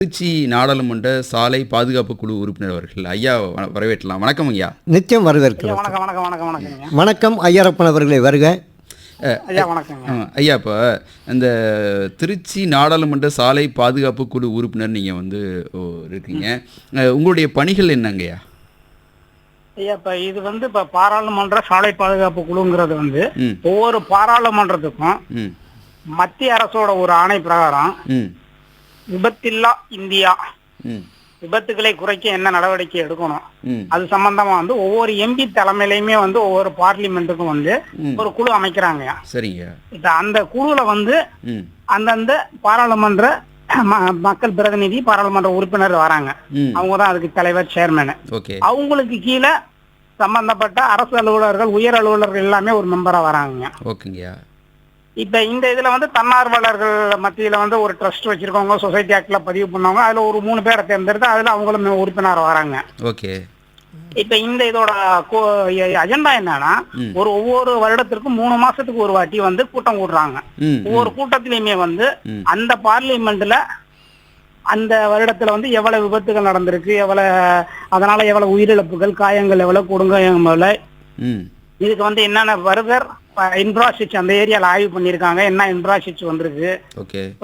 திருச்சி நாடாளுமன்ற சாலை பாதுகாப்பு குழு உறுப்பினர் அவர்கள் ஐயா வரவேற்றலாம். வணக்கம் ஐயா. நிச்சயம் வரவேற்கிறோம். வணக்கம் வணக்கம் வணக்கம் வணக்கங்க. வணக்கம் ஐயரப்பன் அவர்களே, வருக. ஐயா வணக்கங்க. ஐயா, இப்போ இந்த திருச்சி நாடாளுமன்ற சாலை பாதுகாப்பு குழு உறுப்பினர் நீங்கள் இருக்கீங்க. உங்களுடைய பணிகள் என்னங்கய்யா? ஐயா, இப்போ பாராளுமன்ற சாலை பாதுகாப்பு குழுங்கிறது ஒவ்வொரு பாராளுமன்றத்துக்கும் மத்திய அரசோட ஒரு ஆணை பிரகாரம் விபத்தில்லா இந்தியா, விபத்துகளை குறைக்க என்ன நடவடிக்கை எடுக்கணும், அது சம்பந்தமா ஒவ்வொரு எம்பி தலைமையிலுமே ஒவ்வொரு பார்லிமெண்ட்டுக்கும் ஒரு குழு அமைக்கிறாங்க. சரிங்க. இப்ப அந்த குழுல அந்தந்த பாராளுமன்ற மக்கள் பிரதிநிதி, பாராளுமன்ற உறுப்பினர் வராங்க. அவங்கதான் அதுக்கு தலைவர், சேர்மேன். அவங்களுக்கு கீழே சம்பந்தப்பட்ட அரசு அலுவலர்கள், உயர் அலுவலர்கள் எல்லாமே ஒரு மெம்பரா வராங்க. ஓகேங்கய்யா. இப்ப இந்த இதுல தன்னார்வலர்கள் மத்தியில ஒரு ட்ரஸ்ட் வச்சிருக்கவங்க, சொசைட்டி ஆக்ட்ல பதிவு பண்ணவங்க, அதுல ஒரு 3 பேரை தேர்ந்தெடுத்து அதுல அவங்களும் உறுப்பினர் வராங்க. ஓகே. இப்ப இந்த இதோட அஜெண்டா என்னன்னா, ஒவ்வொரு வருடத்திற்கும் 3 மாசத்துக்கு ஒரு வாட்டி கூட்டம் கூடுறாங்க. ஒவ்வொரு கூட்டத்திலயுமே அந்த பார்லிமெண்ட்ல அந்த வருடத்துல எவ்வளவு விபத்துகள் நடந்திருக்கு, அதனால எவ்வளவு உயிரிழப்புகள், காயங்கள் எவ்வளவு, கொடுங்காயம் எவ்வளவு, இதுக்கு என்னென்ன வருதர் இன்ஃப்ராஸ்ட்ரக்சர் அந்த ஏரியால ஆய்வு பண்ணிருக்காங்க, என்ன இன்ஃப்ராஸ்ட்ரக்சர் வந்திருக்கு,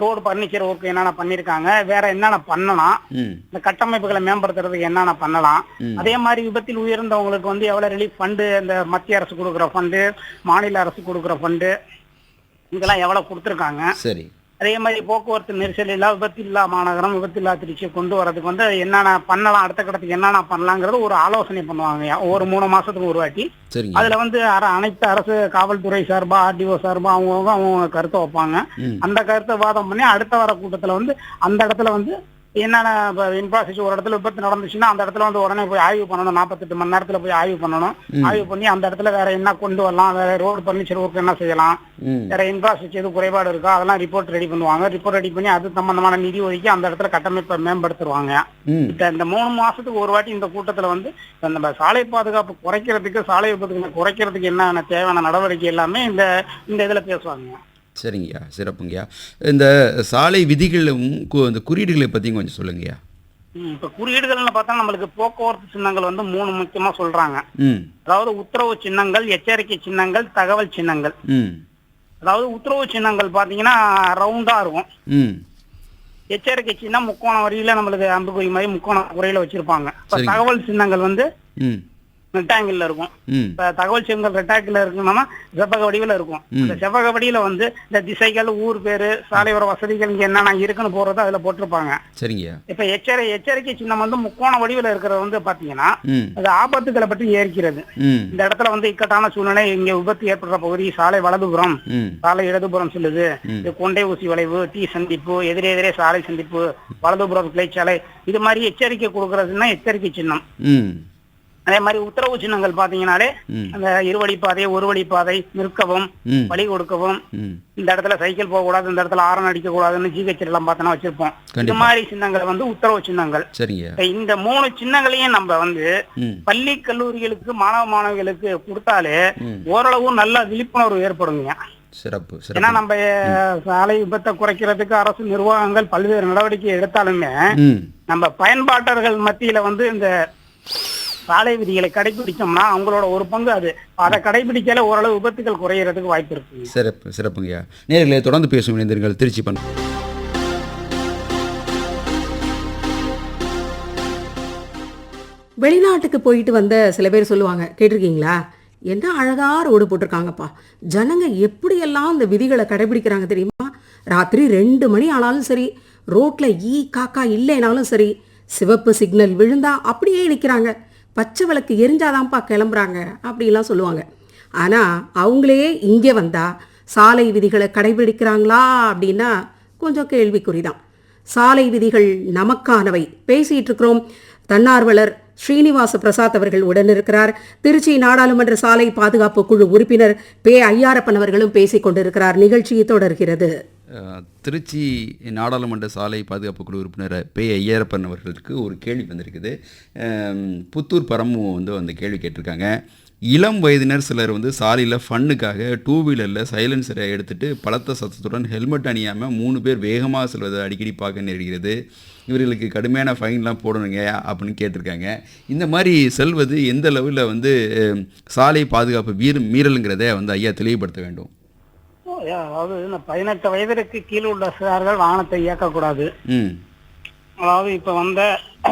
ரோடு பர்னிச்சர் ஒர்க் என்னென்ன பண்ணிருக்காங்க, வேற என்னென்ன பண்ணலாம், இந்த கட்டமைப்புகளை மேம்படுத்துறதுக்கு என்னென்ன பண்ணலாம், அதே மாதிரி விபத்தில் உயர்ந்தவங்களுக்கு எவ்வளவு ரிலீஃப் ஃபண்டு, இந்த மத்திய அரசு கொடுக்குற ஃபண்டு, மாநில அரசு கொடுக்குற ஃபண்டு, இதெல்லாம் எவ்வளவு கொடுத்துருக்காங்க. சரி. அதே மாதிரி போக்குவரத்து நெரிசல் இல்லா, விபத்தில்லா மாநகரம், விபத்தில்லா திருச்சியை கொண்டு வரதுக்கு என்னென்ன பண்ணலாம், அடுத்த கட்டத்துக்கு என்னென்ன பண்ணலாங்கிறது ஒரு ஆலோசனை பண்ணுவாங்க ஒரு 3 மாசத்துக்கு ஒரு வாட்டி. அதுல அனைத்து அரசு காவல்துறை சார்பா, ஆர்டிஓ சார்பா அவங்க கருத்தை வைப்பாங்க. அந்த கருத்தை வாதம் பண்ணி அடுத்த வர கூட்டத்துல அந்த இடத்துல என்னென்ன இன்ஃப்ராஸ்ட்ரக்சர், ஒரு இடத்துல விபத்து நடந்துச்சுன்னா அந்த இடத்துல உடனே போய் ஆய்வு பண்ணணும். 48 மணி நேரத்துல போய் ஆய்வு பண்ணணும். ஆய்வு பண்ணி அந்த இடத்துல வேற என்ன கொண்டு வரலாம், வேற ரோடு பர்னிச்சர் ஒர்க் என்ன செய்யலாம், வேற இன்ஃப்ராஸ்ட்ரக்சர் எதுவும் குறைபாடு இருக்கா, அதெல்லாம் ரிப்போர்ட் ரெடி பண்ணுவாங்க. ரிப்போர்ட் ரெடி பண்ணி அது சம்பந்தமான நிதி ஒதுக்கி அந்த இடத்துல கட்டமைப்பை மேம்படுத்துவாங்க. இந்த 3 மாசத்துக்கு ஒரு வாட்டி இந்த கூட்டத்துல நம்ம சாலை பாதுகாப்பு குறைக்கிறதுக்கு, சாலை விபத்துகளை குறைக்கிறதுக்கு என்ன தேவையான நடவடிக்கை எல்லாமே இந்த இதுல பேசுவாங்க. சரிங்கய்யா, சிறப்புங்கய்யா. இந்த சாலை விதிகளும் இந்த குறியீடுகளை பத்தி கொஞ்சம் சொல்லுங்கய்யா. இப்ப குறியீடுகள்னு பார்த்தா நம்மளுக்கு போக்குவரத்து சின்னங்கள் 3 முக்கியமா சொல்றாங்க. அதாவது உத்தரவு சின்னங்கள், எச்சரிக்கை சின்னங்கள், தகவல் சின்னங்கள். அதாவது உத்தரவு சின்னங்கள் பாத்தீங்கன்னா ரவுண்டா இருக்கும். எச்சரிக்கை சின்னம் முக்கோண வரியில நம்மளுக்கு அம்புக்குறி மாதிரி முக்கோண குறையில வச்சிருப்பாங்க. தகவல் சின்னங்கள் ரெக்டாங்கிள் இருக்கும். இப்ப தகவல் சின்னங்கள் ரெக்டாங்கிள் இருக்குன்னா செவ்வக வடிவில் இருக்கும். இந்த செவ்வக வடியில இந்த திசைகள், ஊர் பேரு, சாலையோர வசதிகள் இங்க என்னென்ன இருக்குன்னு போறது அதுல போட்டிருப்பாங்க. சரிங்க. இப்ப எச்சரிக்கை சின்னம் முக்கோண வடிவில் இருக்கிறது பாத்தீங்கன்னா அது ஆபத்துகளை பற்றி ஏற்கிறது. இந்த இடத்துல இக்கட்டான சூழ்நிலை, இங்க விபத்து ஏற்படுற பகுதி சாலை வலதுபுறம், சாலை இடதுபுறம் சொல்லுது, கொண்டை ஊசி வளைவு, டீ சந்திப்பு, எதிரே சாலை சந்திப்பு, வலதுபுறம் கிளைச்சாலை, இது மாதிரி எச்சரிக்கை கொடுக்கறதுன்னா எச்சரிக்கை சின்னம். அதே மாதிரி உத்தரவு சின்னங்கள் பாத்தீங்கன்னாலே அந்த இருவழிப்பாதை, ஒரு வழிப்பாதை, நிற்கவும், வழி கொடுக்கவும், இந்த இடத்துல சைக்கிள் போக கூடாது, இந்த இடத்துல ஆரன் அடிக்க கூடாதுன்னு ஜிஹெச் எல்லாம் பார்த்தோன்னா வச்சிருப்போம். இந்த மாதிரி சின்னங்கள் உத்தரவு சின்னங்கள். இந்த 3 சின்னங்களையும் நம்ம பள்ளி கல்லூரிகளுக்கு, மாணவர்களுக்கு கொடுத்தாலே ஓரளவு நல்ல விழிப்புணர்வு ஏற்படுங்க. சிறப்பு. ஏன்னா நம்ம சாலை விபத்தை குறைக்கிறதுக்கு அரசு நிர்வாகங்கள் பல்வேறு நடவடிக்கை எடுத்தாலுமே நம்ம பயன்பாட்டர்கள் மத்தியில இந்த சாலை விதிகளை கடைபிடிச்சோம்னா அவங்களோட ஒரு பங்கு அது. அதை கடைபிடிச்சாலே ஓரளவு விபத்துகள் குறையறதுக்கு வாய்ப்பு இருக்கு. சிறப்புங்கய்யா. நேயர்களே, தொடர்ந்து பேசும் இணைந்தீர்கள் திருச்சி பண்ண. வெளிநாட்டுக்கு போயிட்டு வந்த சில பேர் சொல்லுவாங்க, கேட்டிருக்கீங்களா, என்ன அழகா ரோடு போட்டிருக்காங்கப்பா, ஜனங்க எப்படியெல்லாம் இந்த விதிகளை கடைபிடிக்கிறாங்க தெரியுமா, ராத்திரி 2 மணி ஆனாலும் சரி, ரோட்ல காக்கா இல்லைனாலும் சரி, சிவப்பு சிக்னல் விழுந்தா அப்படியே நிற்கிறாங்க, பச்சை விளக்கு எரிஞ்சாதான்ப்பா கிளம்புறாங்க அப்படிலாம் சொல்லுவாங்க. ஆனால் அவங்களே இங்கே வந்தால் சாலை விதிகளை கடைபிடிக்கிறாங்களா அப்படின்னா கொஞ்சம் கேள்விக்குறிதான். சாலை விதிகள் நமக்கானவை. பேசிகிட்டு இருக்கிறோம். தன்னார்வலர் ஸ்ரீனிவாச பிரசாத் அவர்கள் உடன் இருக்கிறார். திருச்சி நாடாளுமன்ற சாலை பாதுகாப்பு குழு உறுப்பினர் பே. ஐயாரப்பன் அவர்களும் பேசிக் கொண்டிருக்கிறார். நிகழ்ச்சி தொடர்கிறது. திருச்சி நாடாளுமன்ற சாலை பாதுகாப்பு குழு உறுப்பினர் பே. ஐயரப்பன் அவர்களுக்கு ஒரு கேள்வி வந்திருக்குது. புத்தூர் பரமு அந்த கேள்வி கேட்டிருக்காங்க. இளம் வயதினர் சிலர் சாலையில் ஃபன்னுக்காக 2 வீலரில் சைலன்சரை எடுத்துகிட்டு பலத்த சத்தத்துடன் ஹெல்மெட் அணியாமல் 3 பேர் வேகமாக செல்வதை அடிக்கடி பார்க்க நேரிடுகிறது. இவர்களுக்கு கடுமையான ஃபைன்லாம் போடணுங்க அப்படின்னு கேட்டிருக்காங்க. இந்த மாதிரி செல்வது எந்த லெவலில் வந்து சாலை பாதுகாப்பு மீறலுங்கிறத வந்து ஐயா தெளிவுபடுத்த வேண்டும். அதாவது இந்த 18 வயதிற்கு கீழ் உள்ள சிறார்கள் வாகனத்தை இயக்கக்கூடாது. ம் அதாவது இப்ப வந்த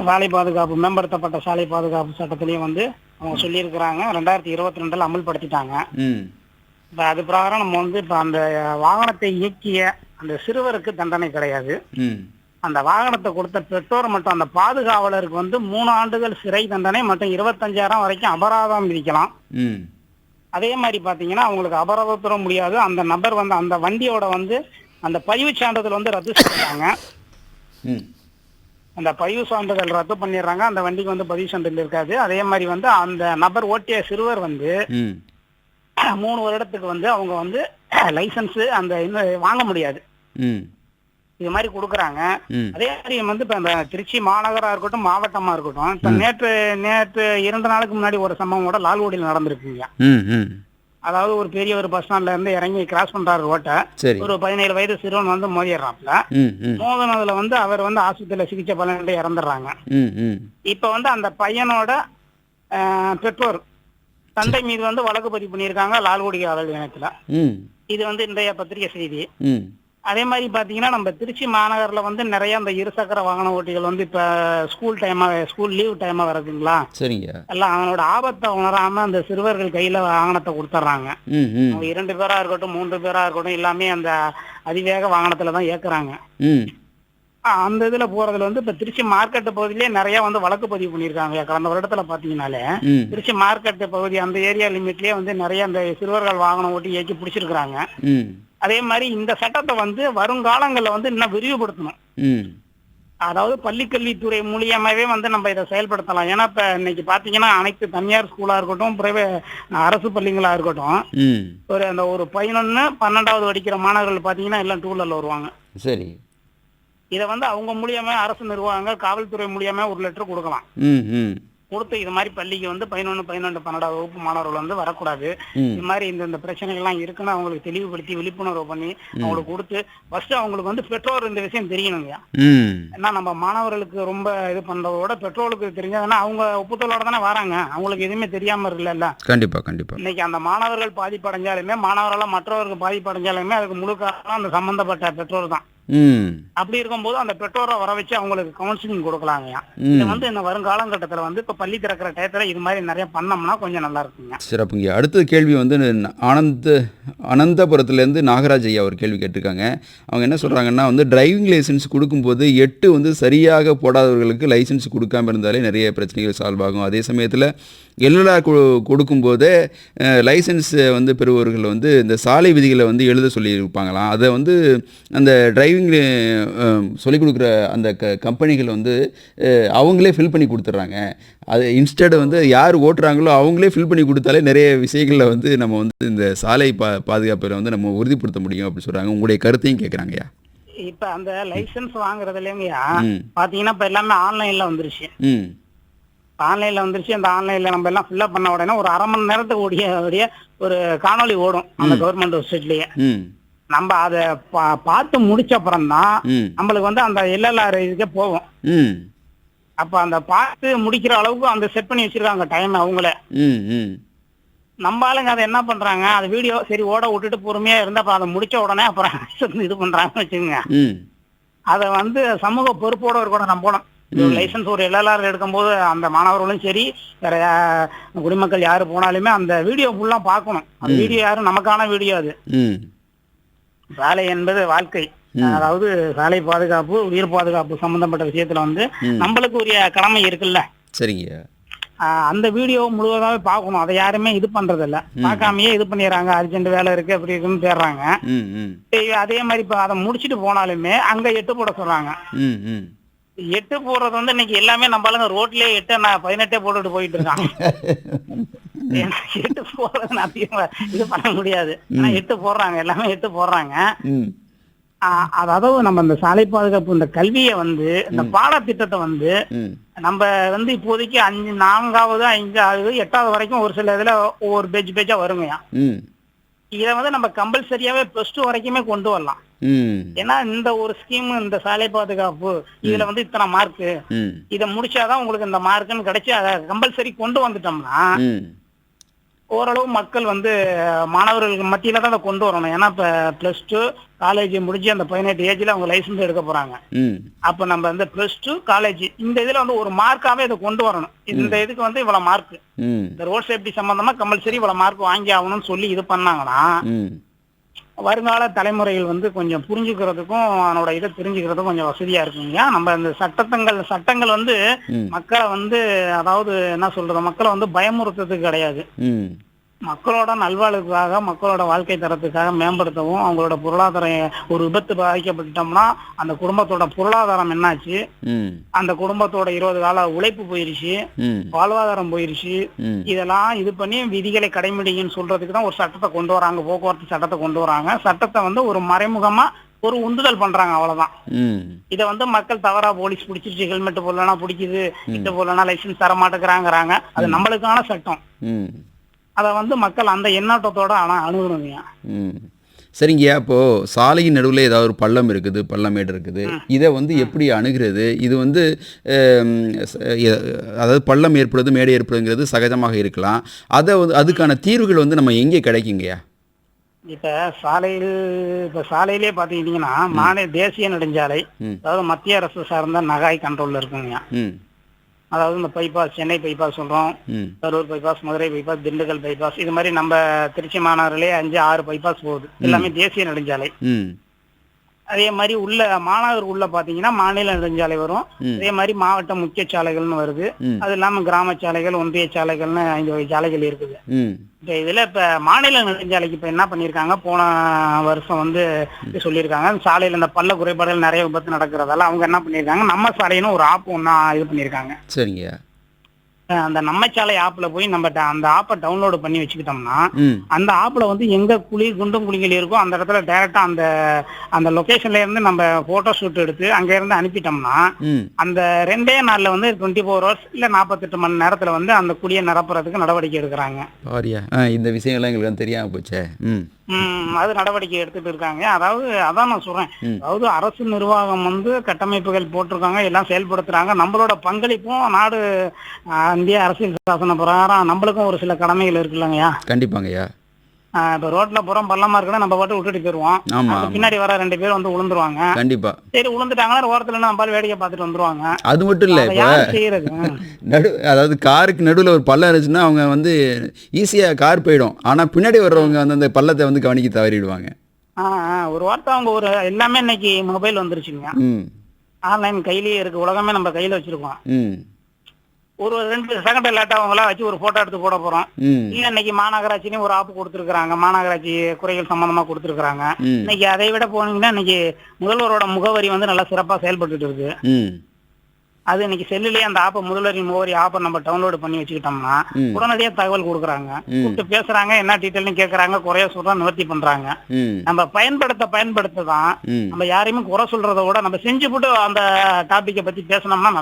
சாலை பாதுகாப்பு மேம்படுத்தப்பட்ட சாலை பாதுகாப்பு சட்டத்திலையும் வந்து அவங்க சொல்லியிருக்கிறாங்க. 2022 அமல்படுத்திட்டாங்க. ம் இப்ப அது பிரகாரம் நம்ம வந்து இப்ப அந்த வாகனத்தை இயக்கிய அந்த சிறுவருக்கு தண்டனை கிடையாது. ம் அந்த வாகனத்தை கொடுத்த பெற்றோர் மற்றும் அந்த பாதுகாவலருக்கு வந்து 3 ஆண்டுகள் சிறை தண்டனை மற்றும் 25,000 வரைக்கும் அபராதம் விதிக்கலாம். ம் அதே மாதிரி பாத்தீங்கன்னா அவங்களுக்கு அபராதம் பெற முடியாது. அந்த நபர் வந்து அந்த வண்டியோட வந்து அந்த பதிவு சான்றிதழ் வந்து ரத்து செஞ்சாங்க. ம் அந்த பதிவு சான்றிதழ் ரத்து பண்ணிடுறாங்க. அந்த வண்டிக்கு வந்து பதிவு சான்றிதழ் இருக்காது. அதே மாதிரி வந்து அந்த நபர் ஓட்டிய சிறுவர் வந்து ம் 3 வருடத்துக்கு வந்து அவங்க வந்து லைசன்ஸ் அந்த வாங்க முடியாது. ம் இது மாதிரி கொடுக்குறாங்க. ம் அதே மாதிரி வந்து இப்ப இந்த திருச்சி மாநகரா இருக்கட்டும் மாவட்டமா இருக்கட்டும், இப்ப நேற்று 2 நாளுக்கு முன்னாடி ஒரு சம்பவம் கூட லால்குடியில் நடந்திருக்குங்க. ம் ம் அதாவது ஒரு பெரிய ஒரு பஸ் ஸ்டாண்ட்ல இருந்து இறங்கி கிராஸ் பண்றாரு ரோட்டை. சரி. ஒரு 17 வயது சிறுவன் வந்து மோதிடுறாப்ல. ம் ம் மோதினதுல வந்து அவர் வந்து ஆஸ்பத்திரியில சிகிச்சை பலனிட்டு இறந்துடுறாங்க. ம் ம் இப்ப வந்து அந்த பையனோட பெற்றோர் தந்தை மீது வந்து வழக்கு பதிவு பண்ணியிருக்காங்க லால்குடி காவல் நிலையத்துல. ம் இது வந்து இன்றைய பத்திரிகை செய்தி. ம் அதே மாதிரி பாத்தீங்கன்னா நம்ம திருச்சி மாநகர்ல வந்து நிறைய அந்த இருசக்கர வாகன ஓட்டிகள் வந்து இப்ப ஸ்கூல் லீவ் டைமா வருதுங்களா, சரிங்க. எல்லாம் அவனோட ஆபத்தை உணராம அந்த சிறுவர்கள் கையில வாகனத்தை கொடுத்துட்றாங்க. ம் ம் 2 பேரா இருக்கட்டும் 3 பேரா இருக்கட்டும் எல்லாமே அந்த அதிவேக வாகனத்துல தான் இயக்குறாங்க. ம் அந்த இதுல போறதுல வந்து இப்ப திருச்சி மார்க்கெட் பகுதியிலே நிறைய வந்து வழக்கு பதிவு பண்ணியிருக்காங்க. கடந்த வருடத்துல பாத்தீங்கன்னாலே ம் திருச்சி மார்க்கெட் பகுதி அந்த ஏரியா லிமிட்லயே வந்து நிறைய அந்த சிறுவர்கள் வாகனம் ஓட்டி இயக்கி பிடிச்சிருக்கிறாங்க. ம் அதே மாதிரி இந்த சட்டத்தை வந்து வருங்காலங்கள்ல வந்து இன்னும் விரிவுபடுத்தணும். ம் அதாவது பள்ளிக்கல்வித்துறை மூலியமாவே வந்து நம்ம இதை செயல்படுத்தலாம். ஏன்னா இப்ப இன்னைக்கு பாத்தீங்கன்னா அனைத்து தனியார் ஸ்கூலா இருக்கட்டும் அரசு பள்ளிகளா இருக்கட்டும், ம் ஒரு 11, 12வது படிக்கிற மாணவர்கள் பாத்தீங்கன்னா எல்லாம் 2 வீலர்ல வருவாங்க. சரி. இதை வந்து அவங்க மூலியமா அரசு நிர்வாகங்கள் காவல்துறை மூலியமா ஒரு லெட்டர் கொடுக்கலாம். ம் ம் கொடுத்து இது மாதிரி பள்ளிக்கு வந்து 11, 12, 12வது வகுப்பு மாணவர்கள் வந்து வரக்கூடாது, ம் இது மாதிரி இந்த பிரச்சனைகள் எல்லாம் இருக்குன்னு அவங்களுக்கு தெளிவுபடுத்தி விழிப்புணர்வு பண்ணி அவங்களுக்கு கொடுத்து ஃபர்ஸ்ட் அவங்களுக்கு வந்து பெற்றோர் இந்த விஷயம் தெரியணுங்க. ம் ஏன்னா நம்ம மாணவர்களுக்கு ரொம்ப இது பண்றதோட பெற்றோருக்கு தெரிஞ்சதுன்னா அவங்க ஒப்புதலோட தானே வராங்க, அவங்களுக்கு எதுவுமே தெரியாம இருக்குல்ல. கண்டிப்பா கண்டிப்பா. இன்னைக்கு அந்த மாணவர்கள் பாதிப்படைஞ்சாலுமே மாணவர்களால் மற்றவருக்கு பாதிப்படைஞ்சாலுமே அதுக்கு முழு காரணம் அந்த சம்பந்தப்பட்ட பெற்றோர் தான். ம் அப்படி இருக்கும்போது அந்த பெற்றோரை வர வச்சு அவங்களுக்கு கவுன்சிலிங் கொடுக்கலாங்க. ம் இது வந்து இந்த வருங்காலங்கட்டத்துல வந்து இப்ப பள்ளி திறக்கிற டயத்துல இது மாதிரி நிறைய பண்ணோம்னா கொஞ்சம் நல்லா இருக்குங்க. சிறப்புங்க. அடுத்த கேள்வி வந்து அனந்தபுரத்துலேருந்து நாகராஜ் ஐயா ஒரு கேள்வி கேட்டிருக்காங்க. அவங்க என்ன சொல்கிறாங்கன்னா வந்து டிரைவிங் லைசன்ஸ் கொடுக்கும்போது 8 வந்து சரியாக போடாதவர்களுக்கு லைசன்ஸ் கொடுக்காம இருந்தாலே நிறைய பிரச்சனைகள் சால்வ் ஆகும். அதே சமயத்தில் எல்எல்ஆர் கொடுக்கும்போதே லைசன்ஸ் வந்து பெறுபவர்கள் வந்து இந்த சாலை விதிகளை வந்து எழுத சொல்லியிருப்பாங்களாம். அதை வந்து அந்த டிரைவிங் சொல்லிக் கொடுக்குற அந்த கம்பெனிகள் வந்து அவங்களே ஃபில் பண்ணி கொடுத்துட்றாங்க. அது இன்ஸ்டெட் வந்து யார் ஓட்டுறாங்களோ அவங்களே ஃபில் பண்ணி கொடுத்தாலே நிறைய விஷயங்களில் வந்து நம்ம வந்து இந்த சாலை பாதுகாப்பில் வந்து நம்ம உறுதிப்படுத்த முடியும் அப்படின்னு சொல்கிறாங்க. உங்களுடைய கருத்தையும் கேட்குறாங்கய்யா. இப்ப அந்த லைசன்ஸ் வாங்குறதுலங்கய்யா பாத்தீங்கன்னா இப்ப எல்லாமே ஆன்லைன்ல வந்துருச்சு. ம் ஆன்லைன்ல வந்துருச்சு. அந்த ஆன்லைன்ல நம்ம எல்லாம் ஃபில்அப் பண்ண உடனே ஒரு அரை மணி நேரத்துக்கு ஓடிய ஒரு காணொலி ஓடும் அந்த கவர்மெண்ட் வெப்சைட்லயே. ம் நம்ம அதை பார்த்து முடிச்ச அப்புறம் தான் நம்மளுக்கு வந்து அந்த எல்எல்ஆர் இதுக்கே போவோம். ம் அப்ப அந்த பார்த்து முடிக்கிற அளவுக்கு அந்த செட் பண்ணி வச்சிருக்காங்க டைம் அவங்களே. ம் ம் நம்ம ஆளுங்க அதை என்ன பண்றாங்க, அது வீடியோ சரி ஓட விட்டுட்டு பொறுமையா இருந்தா அப்புறம் அதை முடிச்ச உடனே அப்புறம் இது பண்றாங்கன்னு வச்சுக்கோங்க. அதை வந்து சமூக பொறுப்போட இருக்கணும். நம்பணும் லைசன்ஸ் ஒரு எல்எல்ஆர் எடுக்கும்போது அந்த மாணவர்களும் சரி வேற குடிமக்கள் யாரு போனாலுமே அந்த வீடியோ ஃபுல்லா பார்க்கணும். அந்த வீடியோ யாரும் நமக்கான வீடியோ. அது சாலை என்பது வாழ்க்கை. அதாவது சாலை பாதுகாப்பு உயிர் பாதுகாப்பு சம்பந்தப்பட்ட விஷயத்துல வந்து நம்மளுக்கு உரிய கடமை இருக்குல்ல. சரிங்க. அந்த வீடியோ முழுவதாவே பார்க்கணும். அதை யாருமே இது பண்றது இல்ல, பார்க்காமயே இது பண்ணிடுறாங்க. அர்ஜென்ட் வேலை இருக்கு அப்படி இருக்குன்னு தேடுறாங்க. அதே மாதிரி இப்ப அதை முடிச்சுட்டு போனாலுமே அங்க 8 போட சொல்றாங்க. 8 போடுறது வந்து இன்னைக்கு எல்லாமே நம்மளுங்க ரோட்லயே 18 போட்டுட்டு போயிட்டு இருக்காங்க. 8 போடுறது அதிகமா இது பண்ண முடியாது. ஆனா 8 போடுறாங்க, எல்லாமே 8 போடுறாங்க. அதாவது நம்ம இந்த சாலை பாதுகாப்பு இந்த கல்வியை வந்து இந்த பாடத்திட்டத்தை வந்து நம்ம வந்து இப்போதைக்கு 4வது 5வது 8வது வரைக்கும் ஒரு சில இதுல ஒவ்வொரு பேஜா வருங்கயா. இதை வந்து நம்ம கம்பல்சரியாவே +2 வரைக்குமே கொண்டு வரலாம். ம் ஏன்னா இந்த ஒரு ஸ்கீம், இந்த சாலை பாதுகாப்பு இதுல வந்து இத்தனை மார்க், ம் இதை முடிச்சாதான் உங்களுக்கு இந்த மார்க்குன்னு கிடைச்சு அதை கம்பல்சரி கொண்டு வந்துட்டோம்னா ம் ஓரளவு மக்கள் வந்து மாணவர்களுக்கு மத்தியில தான் அதை கொண்டு வரணும். ஏன்னா இப்ப +2 காலேஜ் முடிஞ்சு அந்த 18 ஏஜ்ல அவங்க லைசன்ஸ் எடுக்க போறாங்க. ம் அப்ப நம்ம வந்து +2 காலேஜ் இந்த இதுல வந்து ஒரு மார்க்காவே இதை கொண்டு வரணும். இந்த இதுக்கு வந்து இவ்வளவு மார்க், ம் இந்த ரோட் சேஃப்டி சம்பந்தமா கம்பல்சரி இவ்வளவு மார்க் வாங்கி ஆகணும்னு சொல்லி இது பண்ணாங்கன்னா ம் வருங்கால தலைமுறைகள் வந்து கொஞ்சம் புரிஞ்சுக்கிறதுக்கும் அதனோட இதை தெரிஞ்சுக்கிறதுக்கும் கொஞ்சம் வசதியா இருக்குங்க. நம்ம இந்த சட்டங்கள் வந்து ம் மக்களை வந்து, அதாவது என்ன சொல்றது, மக்களை வந்து பயமுறுத்துறதுக்கு கிடையாது. ம் மக்களோட நல்வாழ்வுக்காக, மக்களோட வாழ்க்கை தரத்துக்காக மேம்படுத்தவும், அவங்களோட பொருளாதாரம் ஒரு விபத்து பாதிக்கப்பட்டோம்னா அந்த குடும்பத்தோட பொருளாதாரம் என்னாச்சு, ம் அந்த குடும்பத்தோட 20 கால உழைப்பு போயிருச்சு, ம் வாழ்வாதாரம் போயிருச்சு, ம் இதெல்லாம் இது பண்ணி விதிகளை கடைபிடிங்கன்னு சொல்றதுக்கு தான் ஒரு சட்டத்தை கொண்டு வராங்க. போக்குவரத்து சட்டத்தை கொண்டு வராங்க. சட்டத்தை வந்து ஒரு மறைமுகமா ஒரு உந்துதல் பண்றாங்க, அவ்வளவுதான். ம் இதை வந்து மக்கள் தவறா போலீஸ் பிடிச்சிருச்சு, ஹெல்மெட் போடலன்னா பிடிக்குது, கிட்ட போடலன்னா லைசன்ஸ் தர மாட்டேங்கிறாங்கிறாங்க. அது நம்மளுக்கான சட்டம். ம் அதை வந்து மக்கள் அந்த எண்ணோட்டத்தோட அணுகணுங்க. ம் சரிங்கய்யா, இப்போது சாலையின் நடுவில் ஏதாவது ஒரு பள்ளம் இருக்குது, பள்ளமேடு இருக்குது, இதை வந்து எப்படி அணுகிறது? இது வந்து அதாவது பள்ளம் ஏற்படுறது, மேடு ஏற்படுங்கிறது சகஜமாக இருக்கலாம். அதை வந்து அதுக்கான தீர்வுகள் வந்து நம்ம எங்கே கிடைக்குங்கய்யா? இப்ப சாலையிலே பாத்தீங்கன்னா தேசிய நெடுஞ்சாலை, ம் அதாவது மத்திய அரசு சார்ந்த நகாய் கண்ட்ரோல்ல இருக்குங்க. ம் அதாவது இந்த பைபாஸ், சென்னை பைபாஸ் சொல்றோம், ம் Karur bypass, Madurai bypass, Dindigul bypass, இது மாதிரி நம்ம திருச்சி மாநகரிலே 5-6 பைபாஸ் போகுது. எல்லாமே தேசிய நெடுஞ்சாலை. ம் அதே மாதிரி உள்ள மாநகர் உள்ள பாத்தீங்கன்னா மாநில நெடுஞ்சாலை வரும். அதே மாதிரி மாவட்ட முக்கிய சாலைகள்னு வருது. ம் அது இல்லாம கிராம சாலைகள், ஒன்றிய சாலைகள்னு 5 வகை சாலைகள் இருக்குது. ம் இப்ப மாநில நெடுஞ்சாலைக்கு இப்ப என்ன பண்ணிருக்காங்க, போன வருஷம் வந்து சொல்லியிருக்காங்க, சாலையில இந்த பள்ள குறைபாடுகள் நிறைய விபத்து நடக்கிறதால அவங்க என்ன பண்ணிருக்காங்க, நம்ம சாலைன்னு ஒரு ஆப் ஒன்னா இது பண்ணிருக்காங்க. சரிங்கய்யா. அந்த நம்ம சாலை ஆப்ல போய் நம்ம அந்த ஆப்பை டவுன்லோடு பண்ணி வச்சுக்கிட்டோம்னா ம் அந்த ஆப்ல வந்து எங்க குண்டும் குழிகள் இருக்கோ அந்த இடத்துல டைரக்டா அந்த லொகேஷன்ல இருந்து நம்ம போட்டோ ஷூட் எடுத்து அங்க இருந்து அனுப்பிட்டோம்னா ம் அந்த 2 நாள்ல வந்து 24 ஹவர்ஸ் இல்ல 48 மணி நேரத்துல வந்து அந்த குழியை நிரப்புறதுக்கு நடவடிக்கை எடுக்கிறாங்க. பாரியா, இந்த விஷயங்கள்லாம் எங்களுக்கு தெரியாம போச்சே. ம் அது நடவடிக்கை எடுத்துட்டு இருக்காங்க. அதாவது அதான் நான் சொல்றேன், அதாவது அரசு நிர்வாகம் வந்து கட்டமைப்புகள் போட்டிருக்காங்க, எல்லாம் செயல்படுத்துறாங்க. நம்மளோட பங்களிப்பும் நாடு இந்திய அரசியல் சாசன பிரகாரம் நம்மளுக்கும் ஒரு சில கடமைகள் இருக்குல்லங்கய்யா. கண்டிப்பாங்கய்யா. இப்ப ரோட்ல புறம் பள்ளமா இருக்குன்னா நம்ம பாட்டு விட்டுட்டு போயிருவோம். ஆமா அதுக்கு பின்னாடி வர 2 பேர் வந்து விழுந்துருவாங்க. கண்டிப்பா. சரி, விழுந்துட்டாங்கன்னா ஓரத்துல நம்ம பாட்டு வேடிக்கை பார்த்துட்டு வந்துருவாங்க. அது மட்டும் இல்லை, அதை இப்போ யார் செய்யறது? அதாவது காருக்கு நடுவில் ஒரு பள்ளம் இருந்துச்சுன்னா அவங்க வந்து ஈஸியாக கார் போயிடும். ஆனால் பின்னாடி வர்றவங்க வந்து அந்த பள்ளத்தை வந்து கவனிக்க தவறிடுவாங்க. ஒரு வார்த்தை அவங்க ஒரு எல்லாமே இன்னைக்கு மொபைல் வந்துருச்சுங்க. ம் ஆன்லைன் கையிலேயே இருக்கு, உலகமே நம்ம கையில வச்சிருக்கோம். ம் ஒரு 2 செகண்ட் லேட்டா அவங்களா வச்சு ஒரு போட்டோ எடுத்து போட போறோம். ம் இல்ல இன்னைக்கு மாநகராட்சியும் ஒரு ஆப் கொடுத்துருக்காங்க, மாநகராட்சி குறைகள் சம்பந்தமா கொடுத்துருக்காங்க. ம் இன்னைக்கு அதை விட போனீங்கன்னா இன்னைக்கு முதல்வரோட முகவரி வந்து நல்லா சிறப்பா செயல்பட்டு இருக்கு. ம் அது இன்னைக்கு செல்லுலயே அந்த ஆப்பை, முதல்வரின் முகவரி ஆப்பை நம்ம டவுன்லோடு பண்ணி வச்சுக்கிட்டோம்னா உடனடியா தகவல் கொடுக்குறாங்க, கூப்பிட்டு பேசுறாங்க, என்ன டீட்டெயில்னு கேட்கறாங்க, குறைய சொல்றா நிவர்த்தி பண்றாங்க. ம் நம்ம பயன்படுத்த தான் ம் நம்ம யாரையுமே குறை சொல்றதை விட நம்ம செஞ்சு போட்டு அந்த டாபிக்கை பத்தி பேசணும்னா